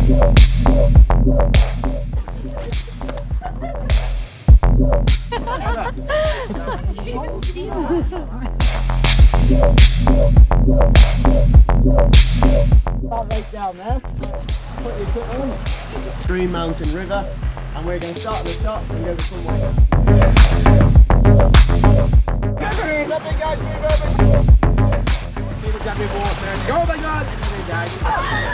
Start right down there. Put your foot on. Green Mountain River, and we're going to start at the top and go the full way. Move over, guys, move over. See the jacket water. Go, my God!